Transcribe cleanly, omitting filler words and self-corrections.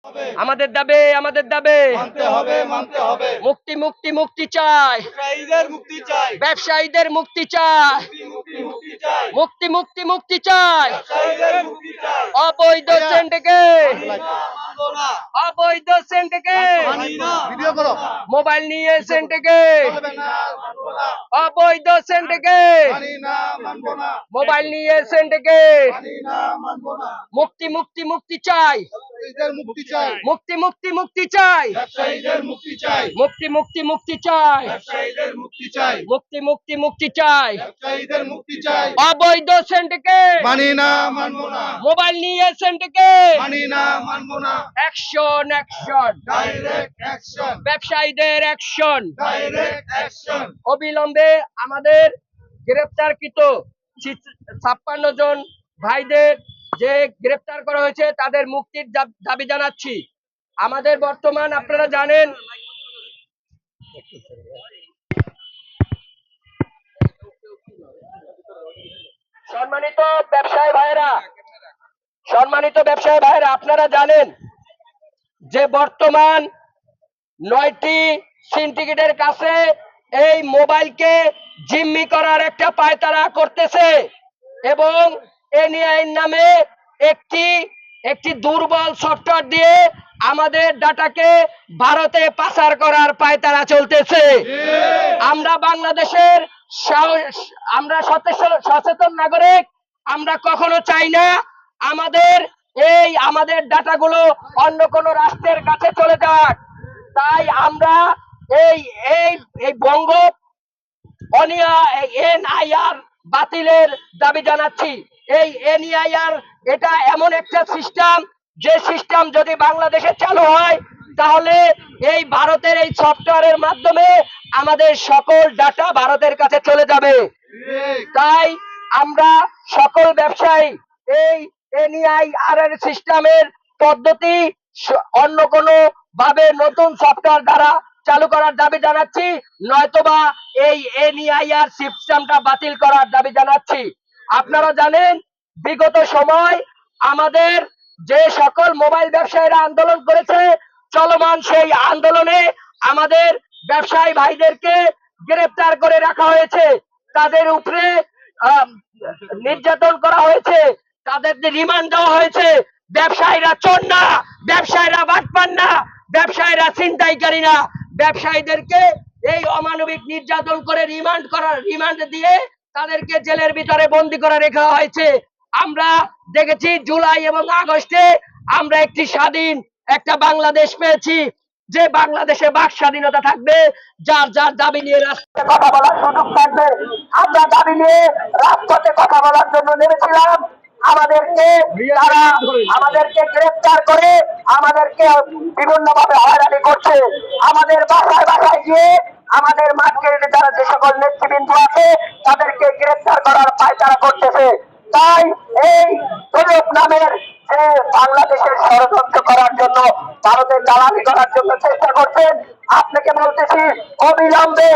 আমাদের দাবি মানতে হবে মুক্তি মুক্তি মুক্তি চাই, ব্যবসায়ীদের মুক্তি চাই, ব্যবসায়ীদের মুক্তি চাই, মুক্তি চাই, মুক্তি মুক্তি মুক্তি চাই। ব্যবসায়ীদের মুক্তি চাই। অবৈধ সিন্ডিকেট, মানবো না, অবৈধ সিন্ডিকেট, মানি না, মোবাইল নিয়ে সিন্ডিকেট, মানবো না, অবৈধ সিন্ডিকেট, মানি না, মানবো না, মোবাইল নিয়ে সিন্ডিকেট। মানি না, মানবো না। মুক্তি মুক্তি মুক্তি চাই, ব্যবসায়ীদের মুক্তি চাই, মুক্তি মুক্তি মুক্তি চাই, ব্যবসায়ীদের মুক্তি চাই, মুক্তি মুক্তি মুক্তি চাই, ব্যবসায়ীদের মুক্তি চাই, মুক্তি মুক্তি মুক্তি চাই। ব্যবসায়ীদের মুক্তি চাই। অবৈধ সিন্ডিকেট, মানি না, মানবো না, মোবাইল নিয়ে সিন্ডিকেট। মানি না, মানবো না। অ্যাকশন অ্যাকশন, ডাইরেক্ট অ্যাকশন, ব্যবসায়ীদের অ্যাকশন। Direct action. অবিলম্বে আমাদের গ্রেপ্তারকৃত 56 জন ভাইদের যে গ্রেপ্তার করা হয়েছে তাদের মুক্তির দাবি জানাচ্ছি। আমাদের বর্তমান আপনারা জানেন সম্মানিত ব্যবসায়ী ভাইয়েরা আপনারা জানেন যে বর্তমান 9টি সিন্ডিকেটের কাছে এই মোবাইলকে জিম্মি করার একটা পায়তারা করতেছে এবং এনআইএন নামে একটি দুর্বল সফটওয়্যার দিয়ে আমাদের ডাটাকে ভারতে পাচার করার পায়তারা চলতেছে। আমরা বাংলাদেশের আমরা সচেতন নাগরিক, আমরা কখনো চাই না আমাদের ডাটাগুলো অন্য কোনো রাষ্ট্রের কাছে চলে যাক। তাই আমরা এই বঙ্গ অনিয়া এনআইআর বাতিলের দাবি জানাচ্ছি। এই এনআইআর এটা এমন একটা সিস্টেম, যে সিস্টেম যদি বাংলাদেশে চালু হয় তাহলে এই ভারতের এই সফটওয়্যারের মাধ্যমে আমাদের সকল ডাটা ভারতের কাছে চলে যাবে। তাই আমরা সকল ব্যবসায়ী এই এনআইআর এর সিস্টেমের পদ্ধতি অন্য কোনো ভাবে নতুন সফটওয়্যার দ্বারা চালু করার দাবি জানাচ্ছি, নয়তোবা এই এনআইআর সিস্টেমটা বাতিল করার দাবি জানাচ্ছি। আপনারা জানেন বিগত সময় আমাদের যে সকল মোবাইল ব্যবসায়ীরা আন্দোলন করেছে, চলমান সেই আন্দোলনে আমাদের ব্যবসায়ী ভাইদেরকে গ্রেফতার করে রাখা হয়েছে, তাদের উপরে নির্যাতন করা হয়েছে, তাদেরকে রিমান্ড দেওয়া হয়েছে। ব্যবসায়ীরা চোর না, ব্যবসায়ীরা বাটপার না, ব্যবসায়ীরা ছিনতাইকারী না। ব্যবসায়ীদেরকে এই অমানবিক নির্যাতন করে রিমান্ড দিয়ে তাদেরকে জেলের ভিতরে বন্দী করে রাখা হয়েছে। আমরা দেখেছি জুলাই এবং আগস্টে আমরা একটি স্বাধীন একটা বাংলাদেশ পেয়েছি, যে বাংলাদেশে বাক স্বাধীনতা থাকবে, যার যার দাবি নিয়ে রাস্তায় কথা বলার সুযোগ থাকবে। আমরা দাবি নিয়ে রাজপথে কথা বলার জন্য নেমেছিলাম, আমাদেরকে গ্রেফতার করে আমাদেরকে বিভিন্ন ভাবে হয়রানি করছে। আমাদের বাসায় বাসায় গিয়ে আমাদের মার্কেটে যারা যে সকল নেতৃবৃন্দ আছে তাদেরকে গ্রেফতার করার পায়তারা করতেছে। তাই এই তৈয়ব নামের যে বাংলাদেশের ষড়যন্ত্র করার জন্য, ভারতের দালালি করার জন্য চেষ্টা করছেন, আপনাকে বলতেছি অবিলম্বে